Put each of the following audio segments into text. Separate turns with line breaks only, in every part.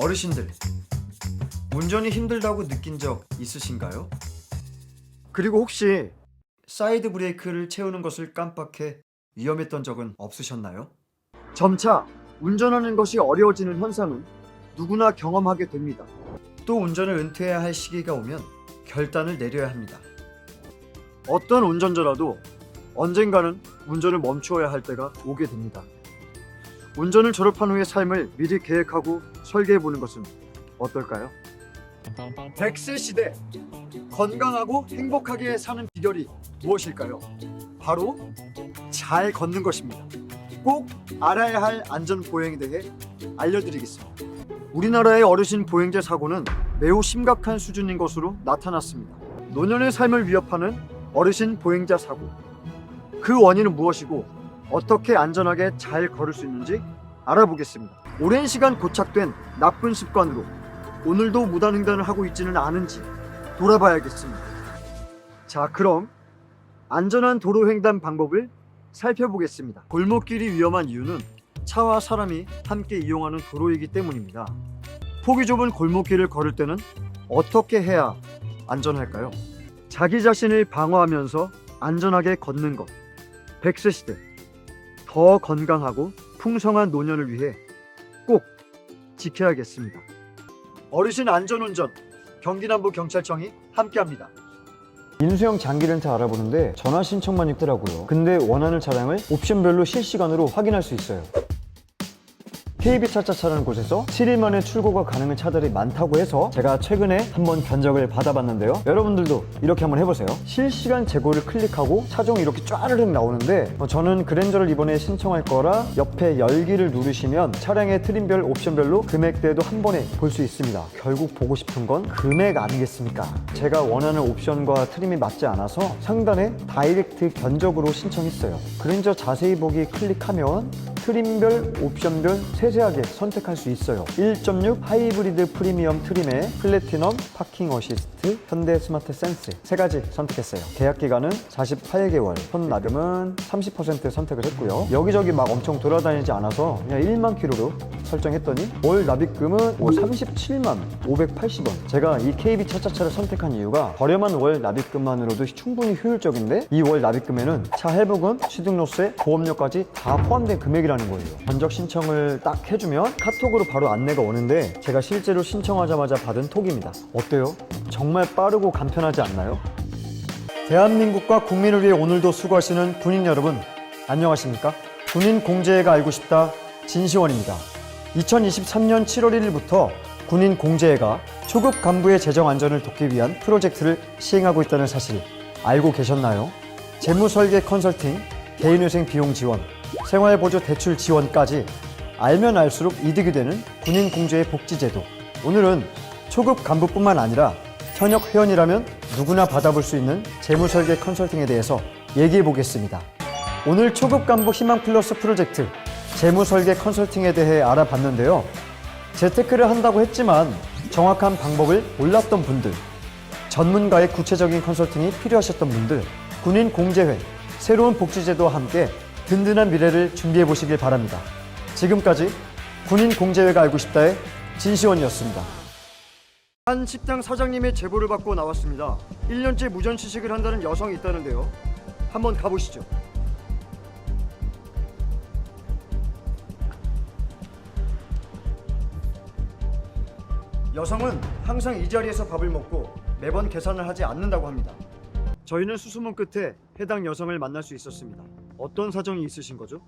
어르신들, 운전이 힘들다고 느낀 적 있으신가요? 그리고 혹시 사이드 브레이크를 채우는 것을 깜빡해 위험했던 적은 없으셨나요? 점차 운전하는 것이 어려워지는 현상은 누구나 경험하게 됩니다. 또 운전을 은퇴해야 할 시기가 오면 결단을 내려야 합니다. 어떤 운전자라도 언젠가는 운전을 멈추어야 할 때가 오게 됩니다. 운전을 졸업한 후의 삶을 미리 계획하고 설계해보는 것은 어떨까요? 100세 시대 건강하고 행복하게 사는 비결이 무엇일까요? 바로 잘 걷는 것입니다. 꼭 알아야 할 안전 보행에 대해 알려드리겠습니다. 우리나라의 어르신 보행자 사고는 매우 심각한 수준인 것으로 나타났습니다. 노년의 삶을 위협하는 어르신 보행자 사고, 그 원인은 무엇이고 어떻게 안전하게 잘 걸을 수 있는지 알아보겠습니다. 오랜 시간 고착된 나쁜 습관으로 오늘도 무단횡단을 하고 있지는 않은지 돌아봐야겠습니다. 자, 그럼 안전한 도로횡단 방법을 살펴보겠습니다. 골목길이 위험한 이유는 차와 사람이 함께 이용하는 도로이기 때문입니다. 폭이 좁은 골목길을 걸을 때는 어떻게 해야 안전할까요? 자기 자신을 방어하면서 안전하게 걷는 것. 100세 시대 더 건강하고 풍성한 노년을 위해 꼭 지켜야겠습니다. 어르신 안전운전 경기남부경찰청이 함께합니다.
인수형 장기 렌트 알아보는데 전화 신청만 있더라고요. 근데 원하는 차량을 옵션별로 실시간으로 확인할 수 있어요. KB차차차라는 곳에서 7일 만에 출고가 가능한 차들이 많다고 해서 제가 최근에 한번 견적을 받아봤는데요. 여러분들도 이렇게 한번 해보세요. 실시간 재고를 클릭하고 차종이 이렇게 쫘르륵 나오는데 저는 그랜저를 이번에 신청할 거라 옆에 열기를 누르시면 차량의 트림별, 옵션별로 금액대도 한 번에 볼 수 있습니다. 결국 보고 싶은 건 금액 아니겠습니까? 제가 원하는 옵션과 트림이 맞지 않아서 상단에 다이렉트 견적으로 신청했어요. 그랜저 자세히 보기 클릭하면 트림별, 옵션별 세세하게 선택할 수 있어요. 1.6 하이브리드 프리미엄 트림에 플래티넘, 파킹 어시스트, 현대 스마트 센스 세 가지 선택했어요. 계약 기간은 48개월, 선납금은 30% 선택을 했고요. 여기저기 막 엄청 돌아다니지 않아서 그냥 1만 킬로로 설정했더니 월 납입금은 37만 580원. 제가 이 KB 차차차를 선택한 이유가 저렴한 월 납입금만으로도 충분히 효율적인데 이 월 납입금에는 차 할부금, 취득로세, 보험료까지 다 포함된 금액이라는 거예요. 견적 신청을 딱 해주면 카톡으로 바로 안내가 오는데 제가 실제로 신청하자마자 받은 톡입니다. 어때요? 정말 빠르고 간편하지 않나요? 대한민국과 국민을 위해 오늘도 수고하시는 군인 여러분, 안녕하십니까? 군인 공제회가 알고 싶다, 진시원입니다. 2023년 7월 1일부터 군인 공제회가 초급 간부의 재정 안전을 돕기 위한 프로젝트를 시행하고 있다는 사실 알고 계셨나요? 재무설계 컨설팅, 개인회생 비용 지원, 생활보조 대출 지원까지 알면 알수록 이득이 되는 군인 공제의 복지제도. 오늘은 초급 간부뿐만 아니라 현역 회원이라면 누구나 받아볼 수 있는 재무설계 컨설팅에 대해서 얘기해 보겠습니다. 오늘 초급 간부 희망 플러스 프로젝트 재무설계 컨설팅에 대해 알아봤는데요. 재테크를 한다고 했지만 정확한 방법을 몰랐던 분들, 전문가의 구체적인 컨설팅이 필요하셨던 분들, 군인 공제회, 새로운 복지제도와 함께 든든한 미래를 준비해 보시길 바랍니다. 지금까지 군인 공제회가 알고 싶다의 진시원이었습니다.
한 식당 사장님의 제보를 받고 나왔습니다. 1년째 무전취식을 한다는 여성이 있다는데요. 한번 가보시죠. 여성은 항상 이 자리에서 밥을 먹고 매번 계산을 하지 않는다고 합니다. 저희는 수소문 끝에 해당 여성을 만날 수 있었습니다. 어떤 사정이 있으신 거죠?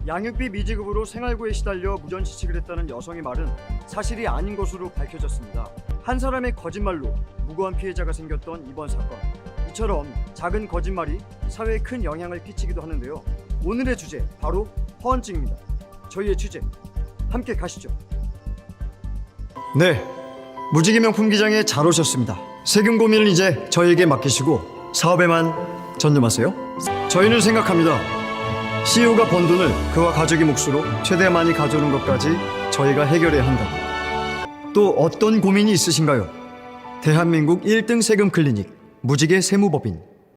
양육비 미지급으로 생활고에 시달려 무전취식을 했다는 여성의 말은 사실이 아닌 것으로 밝혀졌습니다. 한 사람의 거짓말로 무고한 피해자가 생겼던 이번 사건. 이처럼 작은 거짓말이 사회에 큰 영향을 끼치기도 하는데요. 오늘의 주제 바로 허언증입니다. 저희의 취재 함께 가시죠. 네, 무지개명품 기장에 잘 오셨습니다. 세금 고민은 이제 저희에게 맡기시고 사업에만 전념하세요. 저희는 생각합니다. CEO가 번 돈을 그와 가족의 몫으로 최대 많이 가져오는 것까지 저희가 해결해야 한다고. 또 어떤 고민이 있으신가요? 대한민국 1등 세금 클리닉 무지개 세무법인